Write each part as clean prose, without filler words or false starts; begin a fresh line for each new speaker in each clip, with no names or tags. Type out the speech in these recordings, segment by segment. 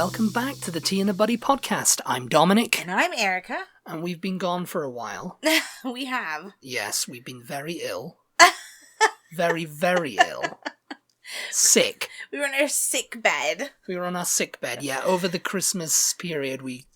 welcome back to the Tea and the Butty podcast. I'm Dominic.
And I'm Erica.
And we've been gone for a while.
We have.
Yes, we've been very ill. Very, very ill. Sick.
We were in our sick bed.
We were on our sick bed, yeah. Over the Christmas period, we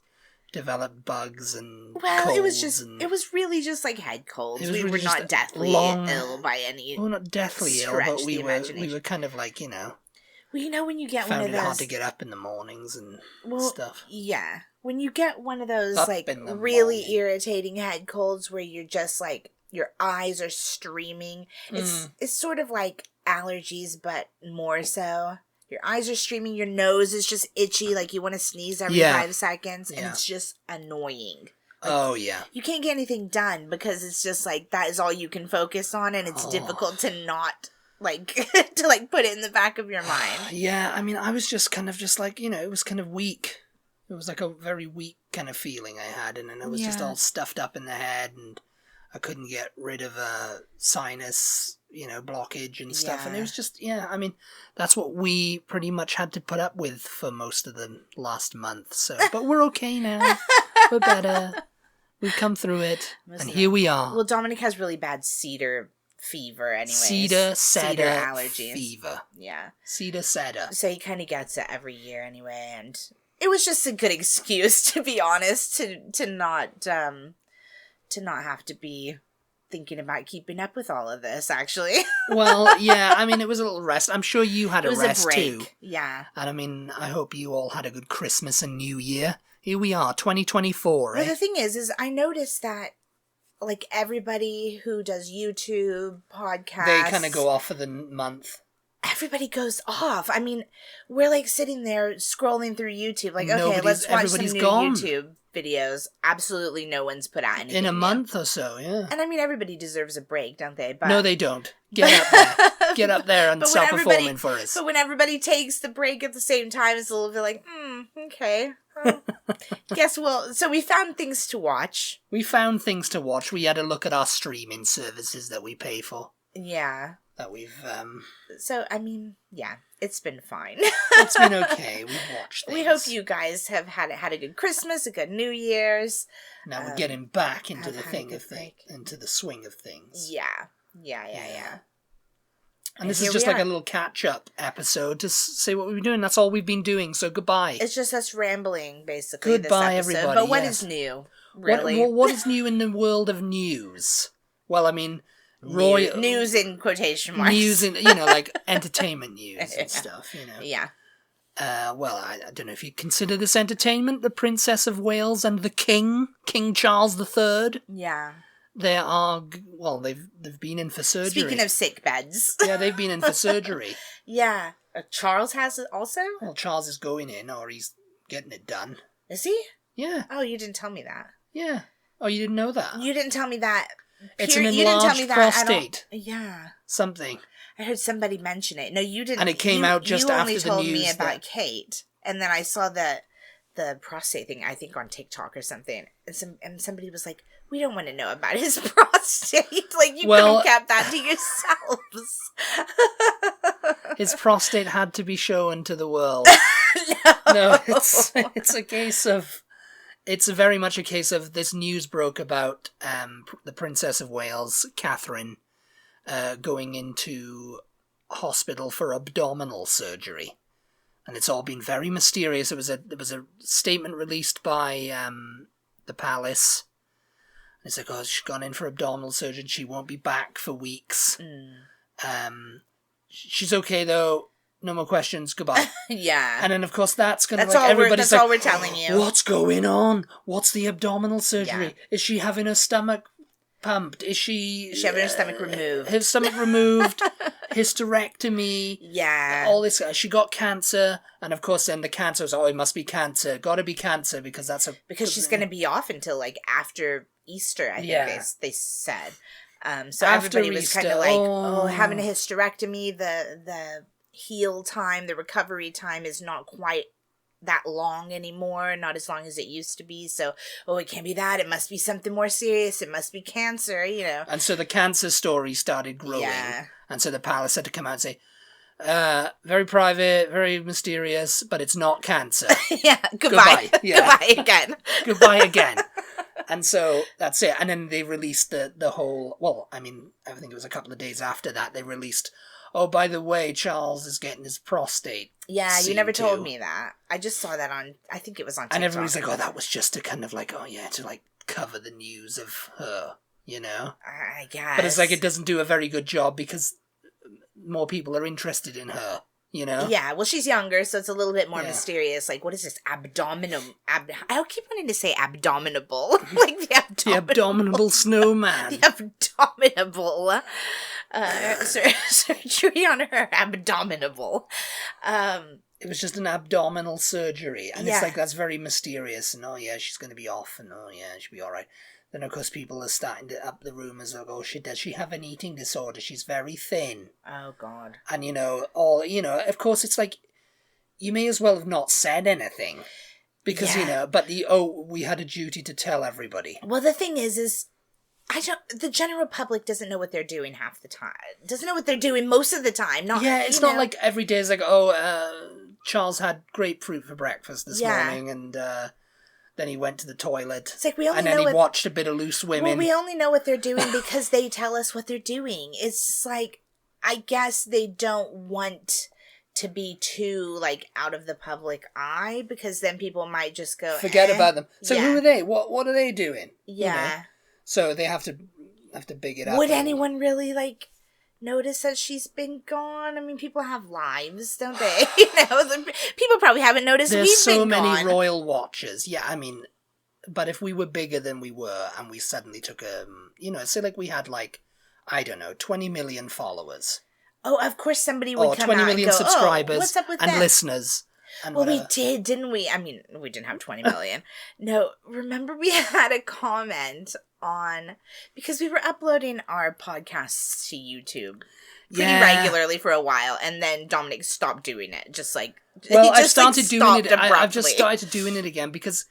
developed bugs and colds.
It was really just like head colds. We
really
were not deathly ill by any
Well, not deathly ill, but we were kind of like,
Well, you know when you get
found
one of those...
it hard to get up in the mornings and stuff.
Yeah. When you get one of those,
Up
like,
in the
really
morning.
irritating head colds where you're just, like, your eyes are streaming. It's sort of like allergies, but more so. Your eyes are streaming, your nose is just itchy, like you want to sneeze every 5 seconds, and it's just annoying. Like, you can't get anything done because it's just, like, that is all you can focus on, and it's difficult to not... like, to, like, put it in the back of your mind.
Yeah, I mean, I was just kind of just like, it was kind of weak. It was like a very weak kind of feeling I had, and then I was just all stuffed up in the head, and I couldn't get rid of a sinus, blockage and stuff, and it was just, I mean, that's what we pretty much had to put up with for most of the last month, so, but we're okay now. We're better. We've come through it, and here we are.
Well, Dominic has really bad cedar fever anyway.
Cedar
allergies.
Fever.
Yeah.
Cedar.
So he kind of gets it every year anyway, and it was just a good excuse, to be honest, to not have to be thinking about keeping up with all of this, actually.
Well, yeah, I mean, it was a little rest. I'm sure you had a rest
break.
too.
Yeah.
And I mean, I hope you all had a good Christmas and New Year. Here we are, 2024,
Well, the thing is I noticed that like everybody who does YouTube, podcasts...
they kind of go off for the month.
Everybody goes off. I mean, we're like sitting there scrolling through YouTube like, okay, let's watch some new YouTube videos. Absolutely no one's put out anything
in a
new.
Month or so, yeah.
And I mean, everybody deserves a break, don't they? But...
no, they don't. Get up there. Get up there and start performing for us.
But when everybody takes the break at the same time, it's a little bit like, okay. So we found things to watch. We
had a look at our streaming services that we pay for.
Yeah.
That we've,
So, I mean, yeah, it's been fine.
It's been okay. We've watched things.
We hope you guys have had a good Christmas, a good New Year's.
Now we're getting back into the into the swing of things.
Yeah.
And this is just like a little catch-up episode to say what we've been doing. That's all we've been doing, so goodbye.
It's just us rambling, basically,
goodbye,
this episode.
everybody.
But what is new, really?
What is new in the world of news? Well, I mean...
news in quotation marks.
News in, like entertainment news and stuff,
Yeah.
Well, I don't know if you consider this entertainment. The Princess of Wales and the King Charles III.
Yeah.
They've been in for surgery.
Speaking of sick beds.
Yeah, they've been in for surgery.
Yeah. Charles has it also?
Well, Charles is going in, or he's getting it done.
Is he?
Yeah.
Oh, you didn't tell me that.
Yeah. Oh, you didn't know that?
You didn't tell me that.
It's an enlarged prostate.
Yeah.
Something.
I heard somebody mention it. No, you didn't.
And it came out just after the news.
You only told me about Kate. And then I saw the prostate thing, I think, on TikTok or something. And somebody was like, we don't want to know about his prostate. Like, you could have kept that to yourselves.
His prostate had to be shown to the world. No, it's a case of... It's very much a case of this news broke about the Princess of Wales, Catherine, going into hospital for abdominal surgery. And it's all been very mysterious. There was a statement released by the palace. It's like, she's gone in for abdominal surgery and she won't be back for weeks. She's okay, though. No more questions. Goodbye.
Yeah.
And then, of course, that's going to
that's all we're telling you.
What's going on? What's the abdominal surgery?
Yeah.
Is she having her stomach pumped? Is she
having her stomach removed?
Her stomach removed. Hysterectomy.
Yeah.
All this. She got cancer. And, of course, then the cancer was, it must be cancer. Got to be cancer because that's
because she's going to be off until, like, after Easter, I think they said. So after everybody was kind of like, having a hysterectomy, the heal time, the recovery time is not quite that long anymore, not as long as it used to be, so it can't be that, it must be something more serious, it must be cancer,
And so the cancer story started growing,
yeah.
And so the palace had to come out and say, Very private, very mysterious, but it's not cancer.
Yeah, goodbye.
Yeah.
Goodbye again.
Goodbye again. And so that's it. And then they released the whole, well, I mean, I think it was a couple of days after that, they released, oh, by the way, Charles is getting his prostate.
Yeah, you never told me that. I just saw that on, I think it was on TikTok.
And everybody's like, oh, that was just to kind of like, oh yeah, to like cover the news of her, you know?
I guess.
But it's like it doesn't do a very good job because more people are interested in her, you know?
Yeah, well, she's younger, so it's a little bit more mysterious. Like, what is this abdominal? I keep wanting to say abdominable. Like the abdominable.
The abdominable snowman.
The abdominable surgery on her abdominable.
It was just an abdominal surgery. And it's like, that's very mysterious. And, oh, yeah, she's going to be off. And, oh, yeah, she'll be all right. Then, of course, people are starting to up the rumours like, oh, does she have an eating disorder? She's very thin.
Oh, God.
And, of course, it's like, you may as well have not said anything. Because, but we had a duty to tell everybody.
Well, the thing is the general public doesn't know what they're doing half the time. Doesn't know what they're doing most of the time.
It's not like every day is like, Charles had grapefruit for breakfast this morning, and then he went to the toilet.
It's like we only
he watched a bit of Loose Women.
Well, we only know what they're doing because they tell us what they're doing. It's just like, I guess they don't want to be too, like, out of the public eye, because then people might just go,
forget about them. So who are they? What are they doing?
Yeah.
You know? So they have to big it up.
Would anyone really, like, notice that she's been gone? I mean, people have lives, don't they? People probably haven't noticed
There's
we've
so
been gone.
many royal watchers. Yeah, I mean, but if we were bigger than we were and we suddenly took say like we had like, I don't know, 20 million followers.
Oh, of course somebody would come
20
out
million
and go,
subscribers
what's up with
and
that?
Listeners. And
well, we did, didn't we? I mean, we didn't have 20 million. No, remember we had a comment because we were uploading our podcasts to YouTube pretty regularly for a while, and then Dominic stopped doing it. I've
just started doing it again because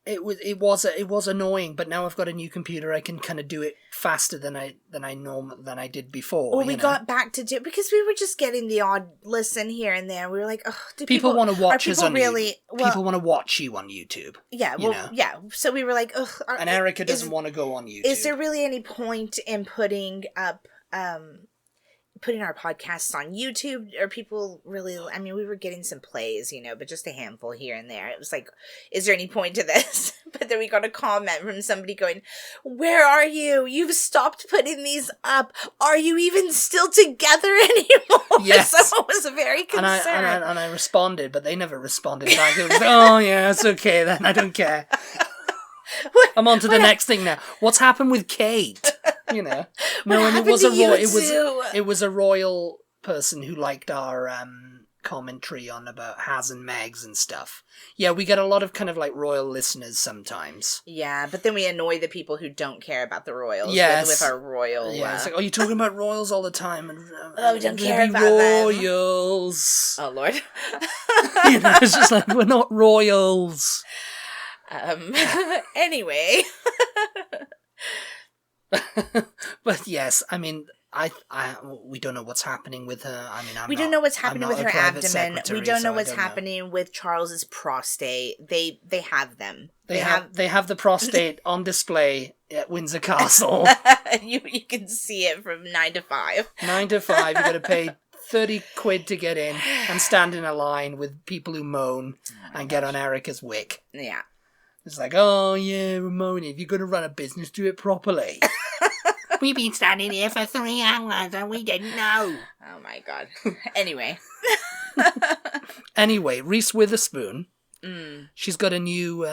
it was annoying, but now I've got a new computer. I can kind of do it faster than I did before.
Well, we got back to do it because we were just getting the odd listen here and there. We were like, oh,
people want to watch us on
really?
Well, people want to watch you on YouTube.
Yeah, yeah. So we were like, ugh.
And Erica doesn't want to go on YouTube.
Is there really any point in putting up putting our podcasts on YouTube? Or people really, I mean, we were getting some plays, but just a handful here and there. It was like, is there any point to this? But then we got a comment from somebody going, where are you? You've stopped putting these up. Are you even still together anymore?
Yes.
So I was very concerned.
And I responded, but they never responded back. It was, oh yeah, it's okay then. I don't care. I'm on to the next thing now. What's happened with Kate? No, and it was a royal person who liked our commentary on about Has and Megs and stuff. Yeah, we get a lot of kind of like royal listeners sometimes.
Yeah, but then we annoy the people who don't care about the royals with our royal.
Yeah, it's like, oh, you're talking about royals all the time, and
we don't care about
royals.
Them. Oh Lord,
it's just like we're not royals.
Anyway.
But yes, I mean, we don't know what's happening with her. I mean,
we don't know what's happening with her abdomen. We don't know what's
know.
happening with Charles's prostate. They have them.
They have the prostate on display at Windsor Castle.
You can see it from 9 to 5.
9 to 5. You got to pay 30 quid to get in and stand in a line with people who moan and get on Erica's wick.
Yeah.
It's like, oh yeah, Ramona, if you're going to run a business, do it properly. We've been standing here for 3 hours and we didn't know.
Oh my God. Anyway.
Anyway, Reese Witherspoon, she's got a new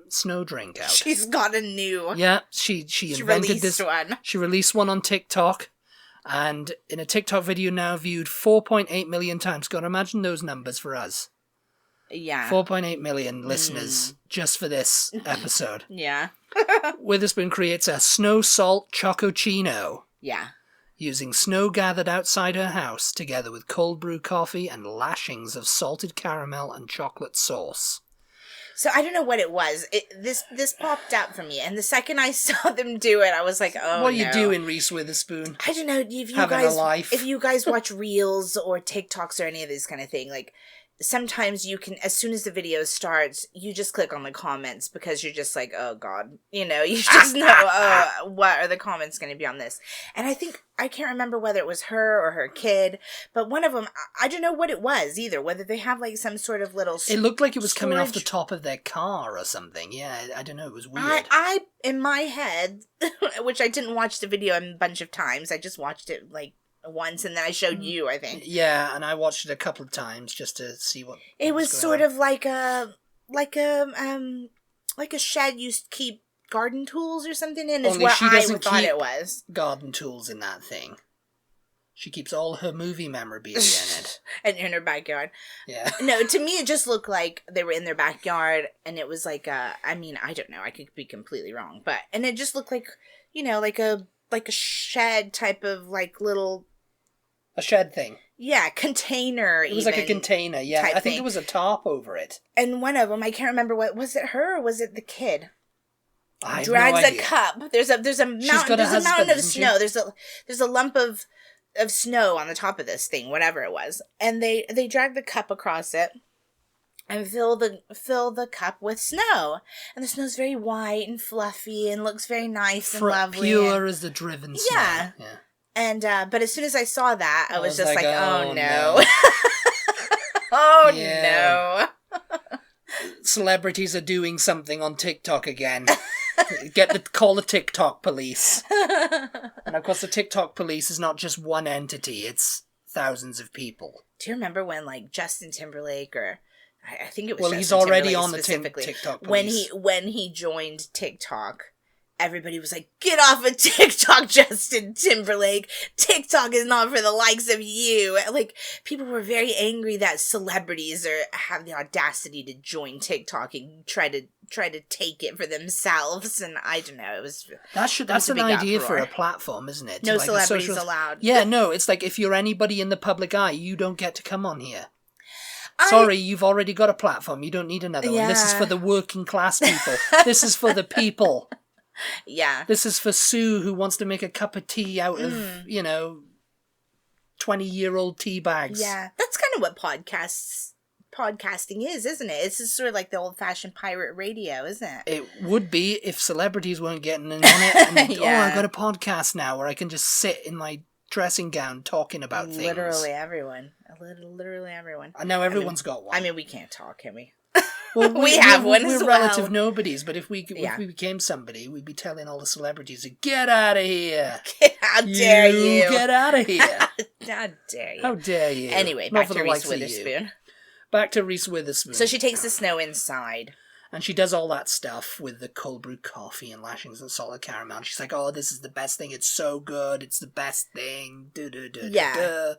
snow drink out.
She's got a new...
Yeah, she invented this
one.
She released one on TikTok, and in a TikTok video now viewed 4.8 million times. Got to imagine those numbers for us.
Yeah.
4.8 million listeners just for this episode.
Yeah.
Witherspoon creates a snow salt chocochino.
Yeah.
Using snow gathered outside her house, together with cold brew coffee and lashings of salted caramel and chocolate sauce.
So I don't know what it was. This popped up for me, and the second I saw them do it, I was like, "Oh,
what are you doing, Reese Witherspoon?
I don't know if you guys watch Reels or TikToks or any of this kind of thing. Like sometimes you can, as soon as the video starts, you just click on the comments because you're just like, oh God, you just know what are the comments going to be on this. And I can't remember whether it was her or her kid, but one of them, I don't know what it was either, whether they have like some sort of little
it looked like it was coming off the top of their car or something. Yeah, I don't know, it was weird.
I in my head, which I didn't watch the video a bunch of times, I just watched it like once, and then I showed you, I think.
Yeah, and I watched it a couple of times just to see what
it was sort of like a shed you keep garden tools or something in, is what I thought it was.
Garden tools in that thing. She keeps all her movie memorabilia in it.
And in her backyard.
Yeah.
No, to me it just looked like they were in their backyard, and it was like I don't know, I could be completely wrong, and it just looked like, like a shed type of like little...
A shed thing.
Yeah, container.
It was like a container, yeah. I think there was a tarp over it.
And one of them, I can't remember, was it her or was it the kid?
I have
drags
no idea.
A cup. There's a mountain. There's a mountain of snow. There's a lump of snow on the top of this thing, whatever it was, and they drag the cup across it and fill the cup with snow, and the snow's very white and fluffy and looks very nice and lovely,
pure as the driven snow.
Yeah. And but as soon as I saw that, I was just like, oh no. Oh no.
Celebrities are doing something on TikTok again. Call the TikTok police. And of course the TikTok police is not just one entity, it's thousands of people.
Do you remember when like Justin Timberlake, or I think it was
Justin
he's already
Timberlake on the TikTok police.
When he joined TikTok, everybody was like, get off of TikTok, Justin Timberlake. TikTok is not for the likes of you. Like, people were very angry that celebrities have the audacity to join TikTok and try to take it for themselves. And I don't know,
that's an idea for a platform, isn't it?
No celebrities allowed.
Yeah, no, it's like if you're anybody in the public eye, you don't get to come on here. Sorry, you've already got a platform. You don't need another one. This is for the working class people. This is for the people.
Yeah.
This is for Sue, who wants to make a cup of tea out of, 20-year-old tea bags.
Yeah. That's kind of what podcasting is, isn't it? It's just sort of like the old-fashioned pirate radio, isn't it?
It would be if celebrities weren't getting in on it. And,
yeah.
I got a podcast now where I can just sit in my dressing gown talking about things.
Literally everyone. Literally everyone.
I know everyone's got one.
I mean, we can't talk, can we?
Well,
we have one as
we're
well.
relative nobodies, but if we became somebody, we'd be telling all the celebrities to get out of here.
How dare you?
Get out of here.
How dare you?
How dare you?
Anyway, back to Reese Witherspoon.
Back to Reese Witherspoon.
So she takes the snow inside.
And she does all that stuff with the cold brew coffee and lashings and salted caramel. And she's like, oh, this is the best thing. It's so good. It's the best thing. Yeah. Of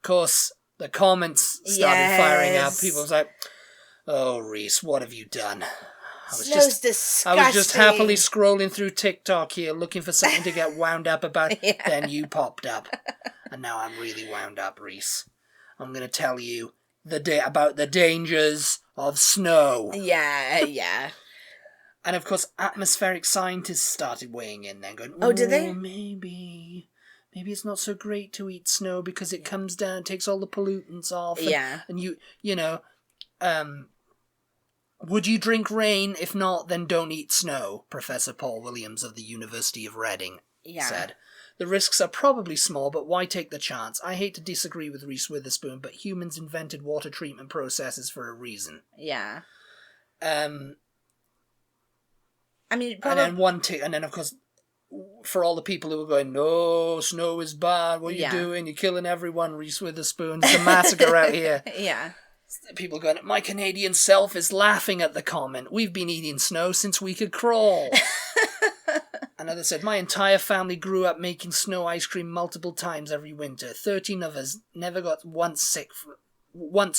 course, the comments started firing up. People was like, oh, Reese, what have you done?
Snow's disgusting.
I was just happily scrolling through TikTok here, looking for something to get wound up about. Then you popped up. And now I'm really wound up, Reese. I'm going to tell you about the dangers of snow.
Yeah.
And of course, atmospheric scientists started weighing in then, going,
oh, did they?
Maybe it's not so great to eat snow because it comes down, takes all the pollutants off. And would you drink rain? If not, then don't eat snow, Professor Paul Williams of the University of Reading said. The risks are probably small, but why take the chance? I hate to disagree with Reese Witherspoon, but humans invented water treatment processes for a reason.
Yeah.
I mean, and then of course, for all the people who were going, no, snow is bad, what are you doing? You're killing everyone, Reese Witherspoon. It's a massacre out here.
Yeah.
People going, my Canadian self is laughing at the comment. We've been eating snow since we could crawl. Another said, my entire family grew up making snow ice cream multiple times every winter. 13 of us never got once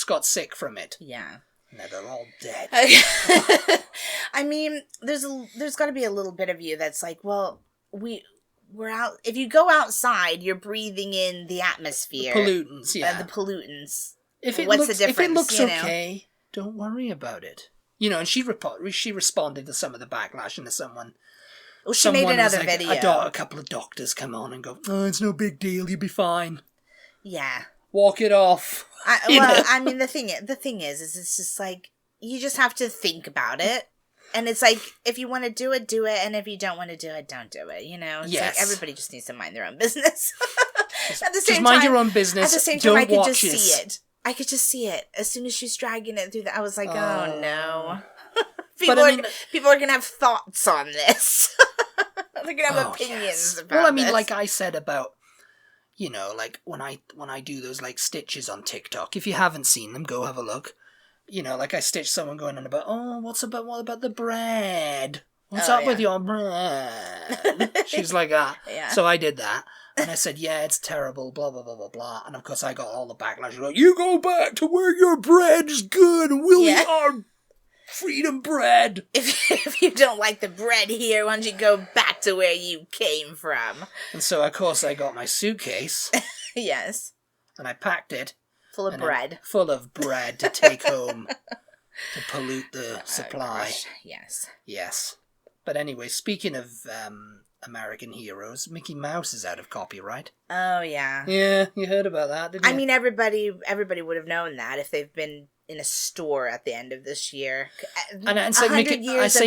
got sick from it.
Yeah.
Now they're all dead.
I mean, there's got to be a little bit of you that's like, well, we're out. If you go outside, you're breathing in the atmosphere.
The pollutants, yeah.
The pollutants.
What's the difference? If it looks okay, don't worry about it. You know, and she responded to some of the backlash, and someone...
Well, she made another video.
A couple of doctors come on and go, "Oh, it's no big deal. You'll be fine.
Yeah.
Walk it off."
I mean, the thing is it's just like, you just have to think about it. And it's like, if you want to do it, and if you don't want to do it, don't do it, you know? It's like, everybody just needs to mind their own business. At the same time,
mind your own business.
At the same time, I could just see it. I could just see it. As soon as she's dragging it through I was like, oh no. People are going to have thoughts on this. They're going to have opinions about
Well, I mean,
this.
like I said about, you know, like when I do those like stitches on TikTok, if you haven't seen them, go have a look. You know, like I stitched someone going on about, what about the bread? What's up with your bread? She's like, Yeah. So I did that. And I said, yeah, it's terrible, blah, blah, blah, blah, blah. And of course I got all the backlash. Like, you go back to where your bread's good and we'll eat our freedom bread.
If you don't like the bread here, why don't you go back to where you came from?
And so, of course, I got my suitcase.
Yes.
And I packed it.
Full of bread.
Full of bread to take home to pollute the supply.
Gosh. Yes.
Yes. But anyway, speaking of American heroes, Mickey Mouse is out of copyright.
Oh, yeah.
Yeah, you heard about that, didn't you?
I mean, everybody would have known that if they've been in a store at the end of this year.
And it's like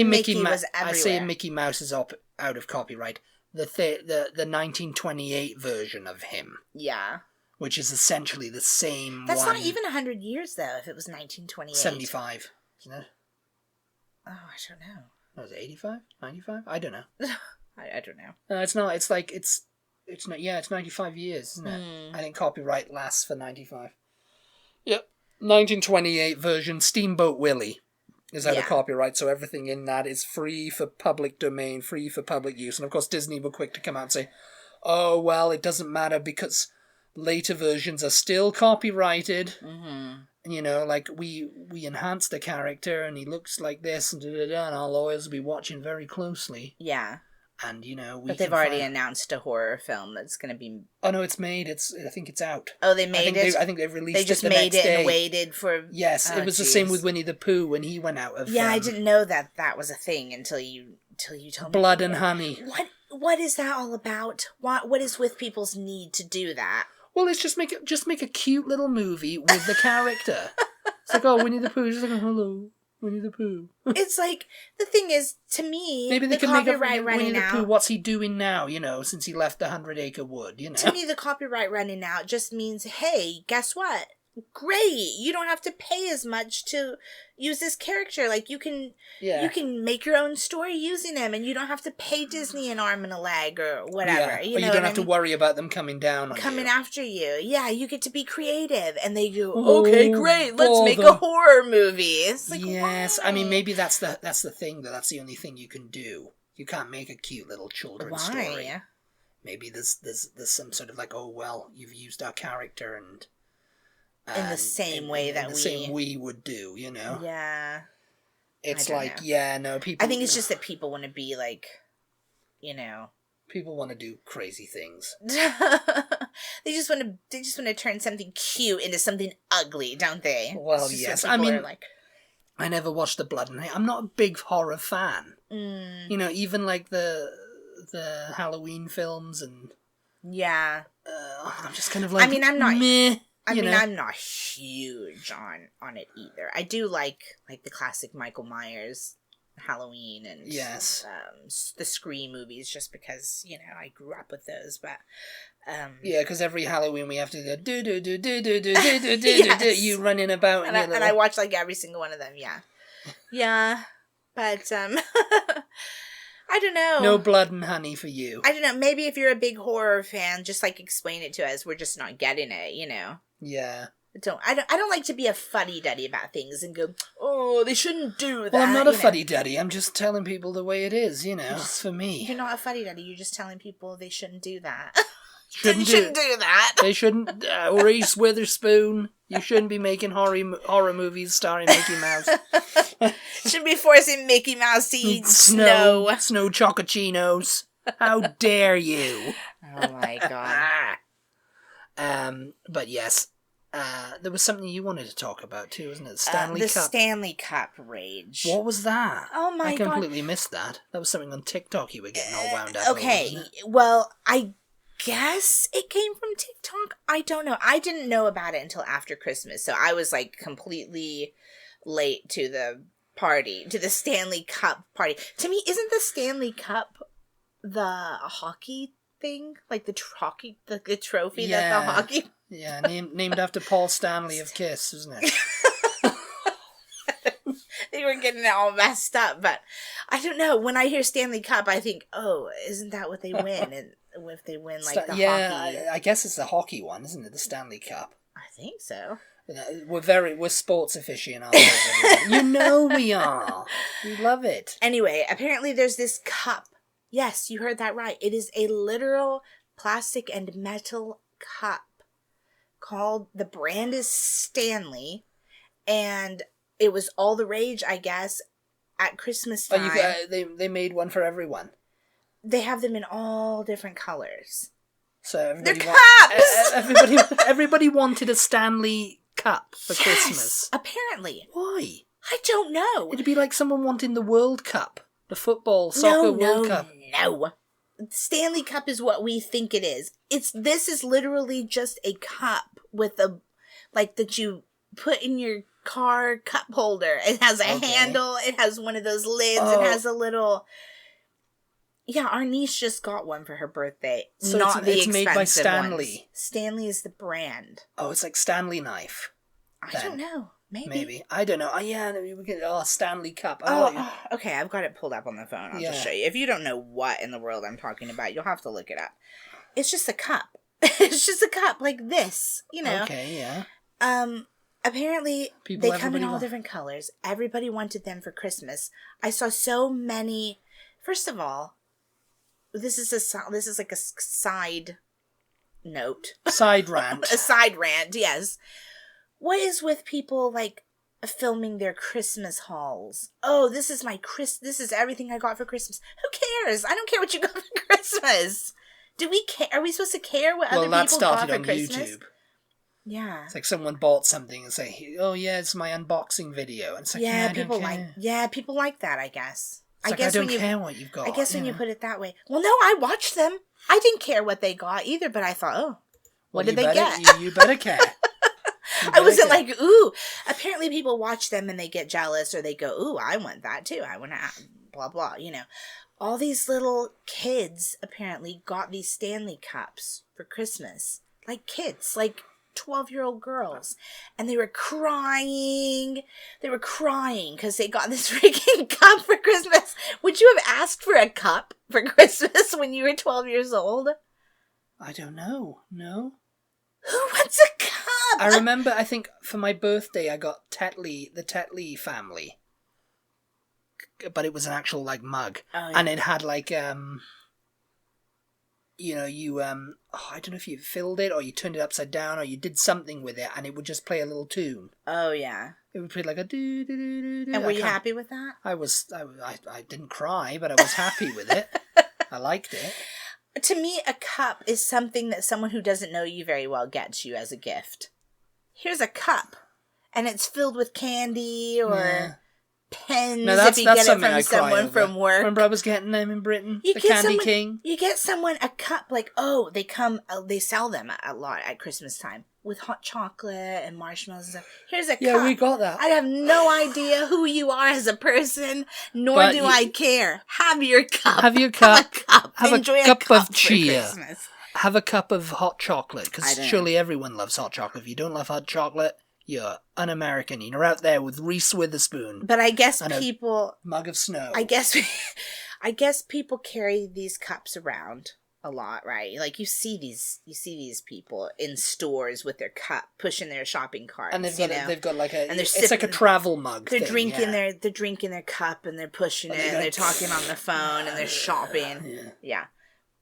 Mickey Mouse is out of copyright. The 1928 version of him.
Yeah.
Which is essentially the same
That's
one.
not even 100 years, though, if it was 1928.
75, isn't it?
Oh, I don't know.
Was it 85? 95? I don't know.
I don't know.
No, it's not. It's like, it's not, yeah, it's 95 years, isn't it? I think copyright lasts for 95. Yep. 1928 version, Steamboat Willie is out of copyright, so everything in that is free for public domain, free for public use. And of course, Disney were quick to come out and say, oh, well, it doesn't matter because later versions are still copyrighted. Mm-hmm. You know, like, we enhanced the character and he looks like this and and our lawyers will be watching very closely.
Yeah.
And, you know,
but they've already announced a horror film that's going to be...
Oh, no, it's made. I think it's out.
Oh, they made it?
I think they've released it.
They just made it and waited for...
Yes, it was the same with Winnie the Pooh when he went out of...
Yeah, I didn't know that was a thing until you told me.
Blood and Honey.
What is that all about? What is with people's need to do that?
Well, it's just make a cute little movie with the character. It's like, oh, Winnie the Pooh. Just like, oh, hello, Winnie the Pooh.
It's like, the thing is, to me,
maybe they
the
can make a
Winnie
the Pooh. What's he doing now? You know, since he left the 100-acre wood. You know,
to me, the copyright running out just means, hey, guess what? Great, you don't have to pay as much to use this character. Like, you can make your own story using him, and you don't have to pay Disney an arm and a leg or whatever.
Yeah. You don't have to worry about them coming down on
coming
you.
After you. Yeah, you get to be creative, and they go, okay, great, let's make a horror movie. It's like,
yes,
why?
I mean, maybe that's the thing. That's the only thing you can do. You can't make a cute little children's story. Maybe there's some sort of like, oh well, you've used our character and.
In the same way that
we would do, you know?
Yeah.
It's like, people...
I think it's just that people want to be like, you know...
People want to do crazy things.
They just want to turn something cute into something ugly, don't they?
Well, yes. I mean, I never watched the Blood and Honey. I'm not a big horror fan. You know, even like the Halloween films and...
Yeah.
I'm just kind of like,
I mean, I'm not...
Meh.
I'm not huge on it either. I do like the classic Michael Myers Halloween and the Scream movies just because, you know, I grew up with those, but
yeah, because every Halloween we have to go do you running about
and I watch like every single one of them, yeah, but I don't know.
No Blood and Honey for you.
I don't know. Maybe if you're a big horror fan, just like explain it to us. We're just not getting it, you know.
Yeah.
I don't like to be a fuddy-duddy about things and go, oh, they shouldn't do that.
Well, I'm not a fuddy-duddy. I'm just telling people the way it is, you know, for me.
You're not a fuddy-duddy. You're just telling people they shouldn't do that.
Shouldn't do that. They shouldn't. Reese Witherspoon, you shouldn't be making horror movies starring Mickey Mouse.
Shouldn't be forcing Mickey Mouse to eat snow
chocochinos. How dare you?
Oh my god.
But yes, there was something you wanted to talk about too, wasn't it? The Stanley Cup.
The Stanley Cup rage.
What was that?
Oh my god!
I completely missed that. That was something on TikTok you were getting all wound up.
Okay,
over, wasn't it?
well, I guess it came from TikTok. I don't know. I didn't know about it until after Christmas, so I was like completely late to the party, to the Stanley Cup party. To me, isn't the Stanley Cup the hockey thing, like the trophy that the hockey?
Yeah, named after Paul Stanley of Kiss, isn't it?
They were getting it all messed up, but I don't know. When I hear Stanley Cup, I think, oh, isn't that what they win? And if they win like the hockey,
I guess it's the hockey one, isn't it? The Stanley Cup.
I think so.
We're sports aficionados. You know we are. We love it.
Anyway, apparently there's this cup. Yes, you heard that right. It is a literal plastic and metal cup called, the brand is Stanley, and it was all the rage, I guess, at Christmas time.
They made one for everyone.
They have them in all different colors.
So
they're cups!
Everybody wanted a Stanley Cup for Christmas.
Apparently.
Why?
I don't know.
It'd be like someone wanting the World Cup. The soccer World Cup.
No. Stanley Cup is what we think it is. This is literally just a cup with a, like, that you put in your car cup holder. It has a handle. It has one of those lids. It has a little... Yeah, our niece just got one for her birthday.
So
not
it's made by Stanley.
Ones. Stanley is the brand.
Oh, it's like Stanley knife.
I don't know. Maybe.
I don't know. Oh, yeah, we get Stanley Cup.
Okay, I've got it pulled up on the phone. I'll just show you. If you don't know what in the world I'm talking about, you'll have to look it up. It's just a cup. It's just a cup like this, you know.
Okay, yeah.
Apparently, they come in all different colors. Everybody wanted them for Christmas. I saw so many. First of all, this is like a side note. Side rant. A side rant, yes. What is with people, like, filming their Christmas hauls? Oh, this is everything I got for Christmas. Who cares? I don't care what you got for Christmas. Do we care? Are we supposed to care what other people got for Christmas? YouTube. Yeah. It's
like someone bought something and say, oh yeah, it's my unboxing video. And it's like,
people like that, I guess.
I don't care what you've got.
I guess when you put it that way. Well, no, I watched them. I didn't care what they got either, but I thought, what did they get?
You better care.
I wasn't like, ooh. Apparently people watch them and they get jealous, or they go, ooh, I want that too. I want to, blah, blah, you know. All these little kids apparently got these Stanley Cups for Christmas. Like kids, like 12-year-old girls. And they were crying. They were crying because they got this freaking cup for Christmas. Would you have asked for a cup for Christmas when you were 12 years old?
I don't know. No.
Who wants a cup?
I remember, I think, for my birthday, I got the Tetley family. But it was an actual, like, mug. Oh, yeah. And it had, like, I don't know if you filled it, or you turned it upside down, or you did something with it, and it would just play a little tune.
Oh, yeah.
It would play like a do-do-do-do-do.
And were you happy with that?
I didn't cry, but I was happy with it. I liked it.
To me, a cup is something that someone who doesn't know you very well gets you as a gift. Here's a cup, and it's filled with candy or pens if you get it from someone from work.
Remember I was getting them in Britain? The Candy King?
You get someone a cup, like, they sell them a lot at Christmas time with hot chocolate and marshmallows and stuff. Here's a cup.
Yeah, we got that.
I have no idea who you are as a person, nor do I care. Have your cup.
Have your cup.
Have
a cup of cheer. Have a cup of hot chocolate, because surely everyone loves hot chocolate. If you don't love hot chocolate, you're un-American. You're out there with Reese Witherspoon.
But I guess people...
a mug of snow.
I guess people carry these cups around a lot, right? Like, you see these people in stores with their cup, pushing their shopping carts.
And they've got like a... And it's like a travel mug
they're drinking their cup, and they're pushing it, and they're talking on the phone, and they're shopping. Yeah.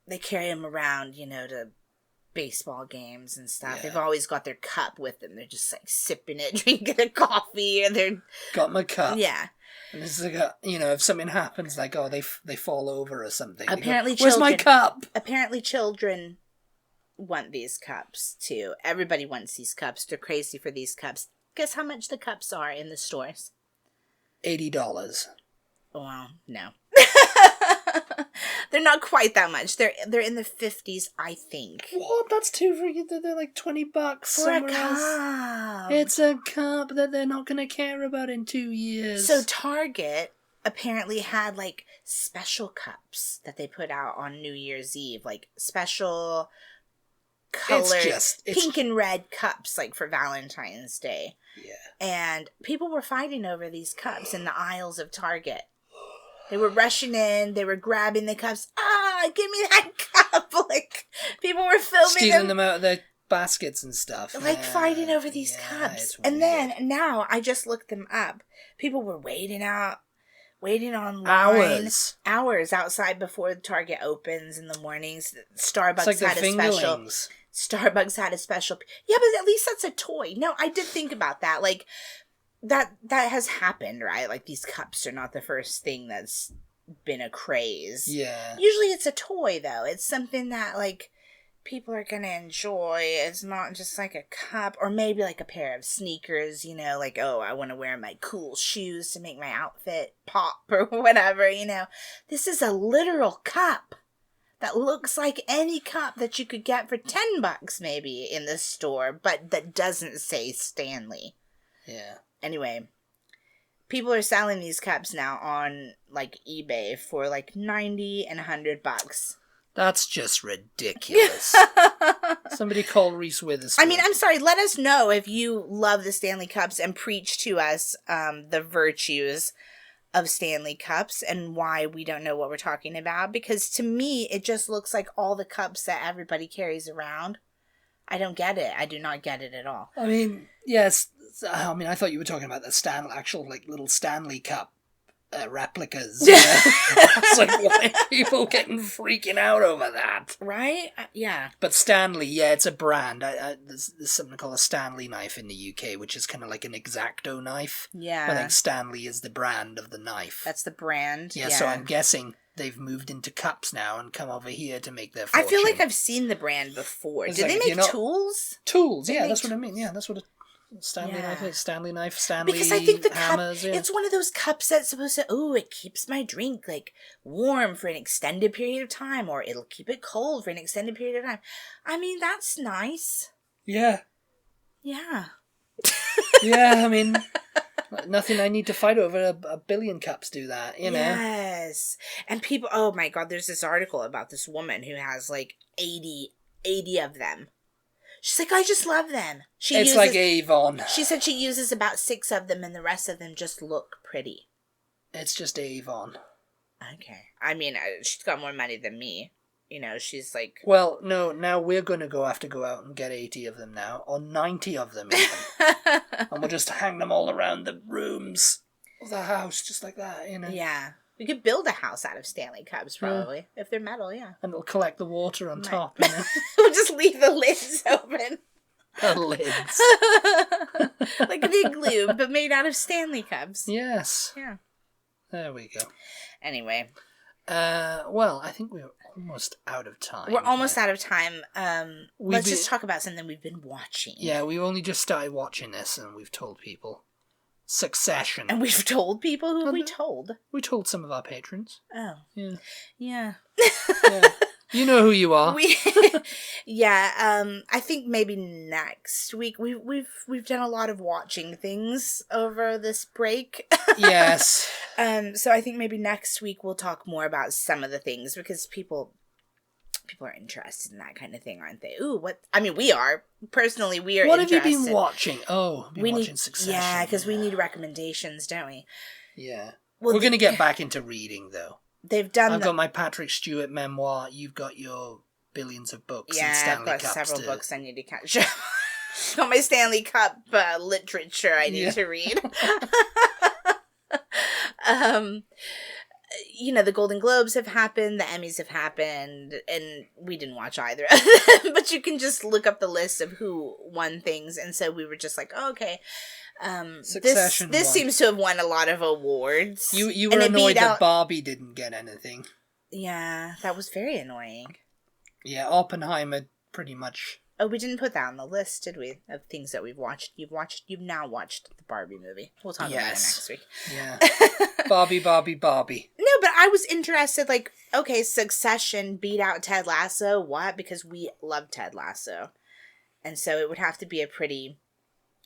They carry them around, to baseball games and stuff. Yeah. They've always got their cup with them. They're just like sipping it, drinking their coffee, and they're...
Got my cup.
Yeah.
And it's like, if something happens, like, they fall over or something.
Apparently
go, where's my cup?
Apparently children want these cups too. Everybody wants these cups. They're crazy for these cups. Guess how much the cups are in the stores?
$80.
Well, no. They're not quite that much. They're in the 50s, I think.
What? That's too freaking... They're like $20
For a cup.
Else. It's a cup that they're not going to care about in 2 years.
So Target apparently had, like, special cups that they put out on New Year's Eve. Like, special colored pink and red cups, like, for Valentine's Day.
Yeah.
And people were fighting over these cups in the aisles of Target. They were rushing in. They were grabbing the cups. Give me that cup! Like, people were filming
stealing them out of their baskets and stuff.
Like, fighting over these cups. And then, now, I just looked them up. People were waiting online. Hours outside before Target opens in the mornings. Starbucks had a special. Starbucks had a special. Yeah, but at least that's a toy. No, I did think about that. Like, that has happened, right? Like, these cups are not the first thing that's been a craze.
Yeah.
Usually it's a toy, though. It's something that, like, people are gonna enjoy. It's not just, like, a cup. Or maybe, like, a pair of sneakers, you know? Like, oh, I want to wear my cool shoes to make my outfit pop or whatever, you know? This is a literal cup that looks like any cup that you could get for $10 maybe in the store, but that doesn't say Stanley.
Yeah.
Anyway, people are selling these cups now on, like, eBay for, like, $90 and $100.
That's just ridiculous. Somebody call Reese Witherspoon.
I mean, I'm sorry. Let us know if you love the Stanley Cups and preach to us the virtues of Stanley Cups and why we don't know what we're talking about. Because to me, it just looks like all the cups that everybody carries around. I don't get it. I do not get it at all.
I mean, yes. I mean, I thought you were talking about the actual, like, little Stanley Cup replicas. It's like, why are people freaking out over that?
Right? Yeah.
But Stanley, yeah, it's a brand. There's something called a Stanley knife in the UK, which is kind of like an X-Acto knife.
Yeah.
I think Stanley is the brand of the knife.
That's the brand.
Yeah, so I'm guessing they've moved into cups now and come over here to make their fortune.
I feel like I've seen the brand before. Did they make tools?
Tools, yeah, that's what I mean. Yeah, that's what Stanley knife, Stanley
because I think the
hammers,
cup, it's one of those cups that's supposed to, it keeps my drink, like, warm for an extended period of time, or it'll keep it cold for an extended period of time. I mean, that's nice.
Yeah.
Yeah.
Yeah, I mean, nothing I need to fight over. A billion cups do that, you know?
Yes. And people, oh my God, there's this article about this woman who has, like, 80 of them. She's like, I just love them.
It's like Avon.
She said she uses about 6 of them and the rest of them just look pretty.
It's just Avon.
Okay. I mean, she's got more money than me. You know, she's like...
Well, no, now we're going to have to go out and get 80 of them now. Or 90 of them even. And we'll just hang them all around the rooms of the house, just like that, you know?
Yeah. We could build a house out of Stanley Cups, probably. If they're metal, yeah.
And it'll collect the water on top, you know?
We'll just leave the lids open.
The lids.
Like an igloo, but made out of Stanley Cups.
Yes.
Yeah.
There we go.
Anyway.
Well, I think we're almost out of time.
We're almost out of time. Let's just talk about something we've been watching.
Yeah, we only just started watching this, and we've told people. Succession.
And we've told people? Who have we told?
We told some of our patrons.
Oh.
Yeah.
Yeah.
Yeah. You know who you are.
Yeah, I think maybe next week. We've done a lot of watching things over this break.
Yes.
So I think maybe next week we'll talk more about some of the things because people are interested in that kind of thing, aren't they? Ooh, what? I mean, we are. Personally, we are.
What have you been watching? Oh, watching Succession.
Yeah, because we need recommendations, don't we?
Yeah. Well, we're going to get back into reading, though.
They've done.
I've got my Patrick Stewart memoir. You've got your billions of books and Stanley Cups.
Yeah, I've got several books I need to catch up. Got my Stanley Cup literature I need to read. You know, the Golden Globes have happened, the Emmys have happened, and we didn't watch either of them. But you can just look up the list of who won things, and so we were just like, oh, okay.
Succession
this seems to have won a lot of awards.
You were annoyed that Barbie didn't get anything.
Yeah, that was very annoying.
Yeah, Oppenheimer pretty much.
Oh, we didn't put that on the list, did we? Of things that we've watched. You've now watched the Barbie movie. We'll talk about it next week.
Yeah. Barbie.
No, but I was interested, like, okay, Succession beat out Ted Lasso. What? Because we love Ted Lasso. And so it would have to be a pretty...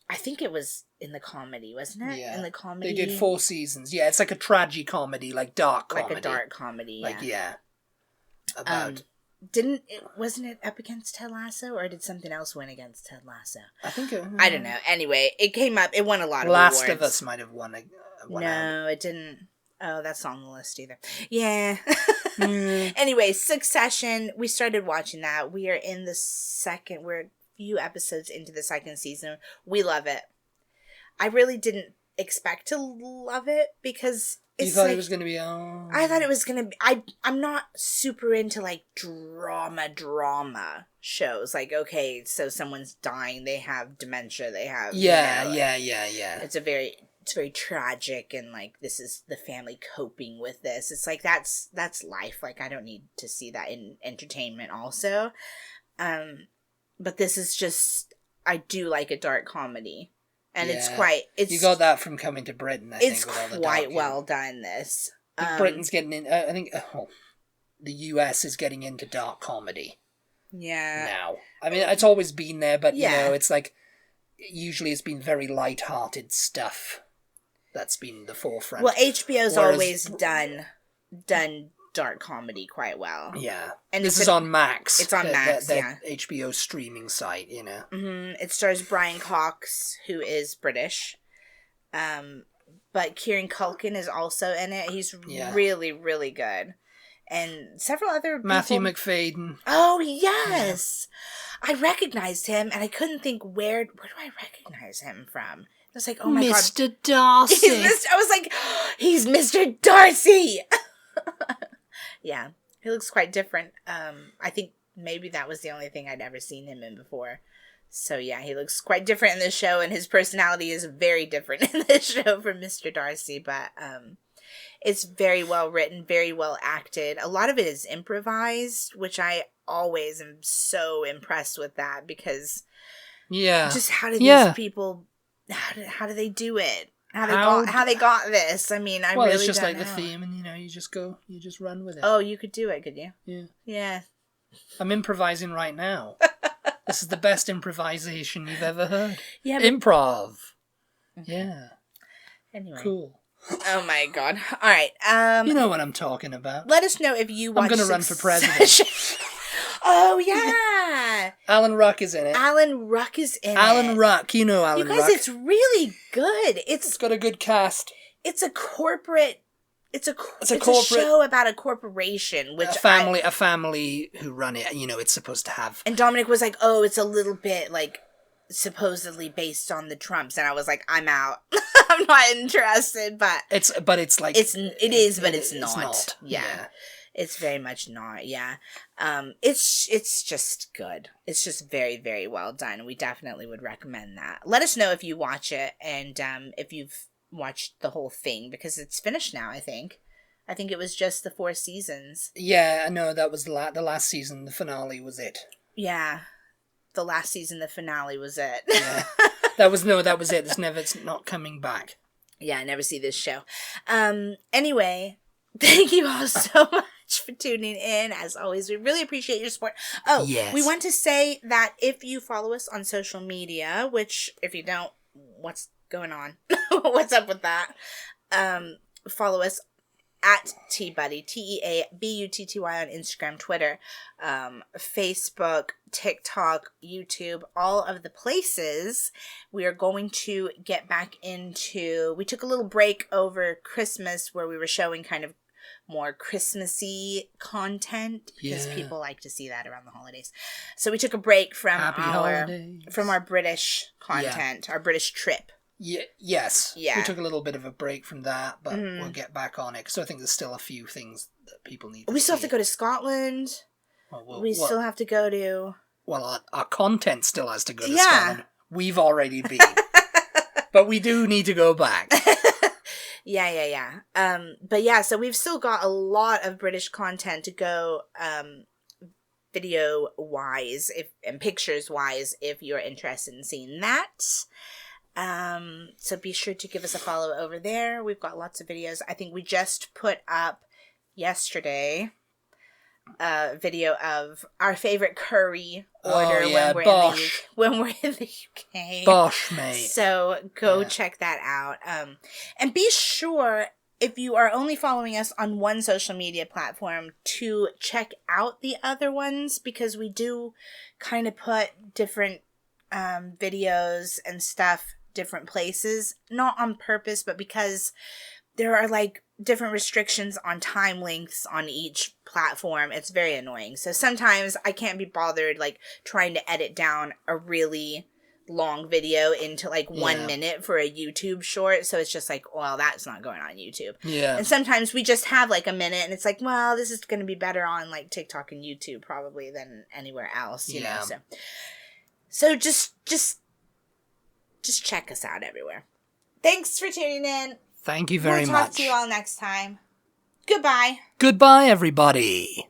I think it was in the comedy, wasn't it?
Yeah.
In the comedy.
They did 4 seasons. Yeah, it's like a tragi-comedy, like dark comedy.
Like a dark comedy, yeah.
Like, yeah. About...
Wasn't it up against Ted Lasso, or did something else win against Ted Lasso?
I think
I don't know. Anyway, it came up. It won a lot of
Last
awards.
of Us might have won.
No, it didn't. Oh, that's not on the list either. Yeah. Anyway, Succession. We started watching that. We are in the second. We're a few episodes into the second season. We love it. I really didn't expect to love it because.
You thought it was going to be...
I thought it was going to be... I'm not super into, like, drama shows. Like, okay, so someone's dying, they have dementia, they have...
Yeah.
It's very tragic, and, like, this is the family coping with this. It's like, that's life. Like, I don't need to see that in entertainment also. But this is just... I do like a dark comedy. And it's
you got that from Coming to Britain, I think.
It's quite well done, this.
Britain's getting in... I think the US is getting into dark comedy.
Yeah.
Now. I mean, it's always been there, but, you know, it's like... Usually it's been very light-hearted stuff that's been the forefront.
Well, HBO's always done dark comedy quite well.
Yeah. And this is on Max.
It's on Max, yeah.
HBO streaming site, you know.
Mm-hmm. It stars Brian Cox, who is British. But Kieran Culkin is also in it. He's really, really good. And several other people.
Matthew McFadden.
Oh, yes! Yeah. I recognized him, and I couldn't think where do I recognize him from? I was like, oh my God.
Mr. Darcy!
I was like, he's Mr. Darcy! Yeah, he looks quite different. I think maybe that was the only thing I'd ever seen him in before. So yeah, he looks quite different in this show, and his personality is very different in this show from Mr. Darcy. But it's very well written, very well acted. A lot of it is improvised, which I always am so impressed with that, because just how do these people, how do they do it? How they got this? I mean, I really
it's just
don't
like
know.
the theme, and you just run with it.
Oh, you could do it, could you?
Yeah.
Yeah.
I'm improvising right now. This is the best improvisation you've ever heard.
Yeah.
Improv. Okay. Yeah.
Anyway.
Cool.
Oh my God. All right.
You know what I'm talking about.
Let us know if you watch.
I'm going to run for president.
Oh yeah.
Alan Ruck is in it.
Alan Ruck is in it.
Alan Ruck, you know Alan Ruck.
You guys, it's really good. It's
got a good cast.
It's a corporate. It's a show about a corporation, which
a family who run it. You know, it's supposed to have.
And Dominic was like, "Oh, it's a little bit like supposedly based on the Trumps," and I was like, "I'm out. I'm not interested." But
it is,
but it's not. Yeah. It's very much not, yeah. It's just good. It's just very, very well done. We definitely would recommend that. Let us know if you watch it, and if you've watched the whole thing, because it's finished now, I think. I think it was just the 4 seasons.
Yeah, I know, that was the last season. The finale was it.
Yeah. The last season, the finale was it.
Yeah. That was it. It's not coming back.
Yeah, I never see this show. Anyway, thank you all so much for tuning in. As always, we really appreciate your support. Oh, yes. We want to say that if you follow us on social media, which if you don't, what's going on? What's up with that? Follow us at TButty, TEABUTTY on Instagram, Twitter, Facebook, TikTok, YouTube, all of the places. We are going to get back into... We took a little break over Christmas where we were showing kind of more Christmassy content, because people like to see that around the holidays. So we took a break from our British content, our British trip.
Yeah, yes. Yeah. We took a little bit of a break from that, but we'll get back on it, because I think there's still a few things that people need to see.
We still have to go to Scotland. We still have to go to...
Well, our content still has to go to Scotland. We've already been. But we do need to go back.
Yeah. But yeah, so we've still got a lot of British content to go video wise and pictures wise if you're interested in seeing that. So be sure to give us a follow over there. We've got lots of videos. I think we just put up yesterday a video of our favorite curry order when we're in the UK.
Bosh, mate.
So go check that out. And be sure, if you are only following us on one social media platform, to check out the other ones, because we do kind of put different videos and stuff different places, not on purpose, but because there are like different restrictions on time lengths on each platform. It's very annoying. So sometimes I can't be bothered like trying to edit down a really long video into like 1 minute for a YouTube short. So it's just like, well, that's not going on YouTube.
Yeah.
And sometimes we just have like a minute and it's like, well, this is going to be better on like TikTok and YouTube probably than anywhere else, you know. So just check us out everywhere. Thanks for tuning in.
Thank you very much.
We'll talk to you all next time. Goodbye.
Goodbye, everybody.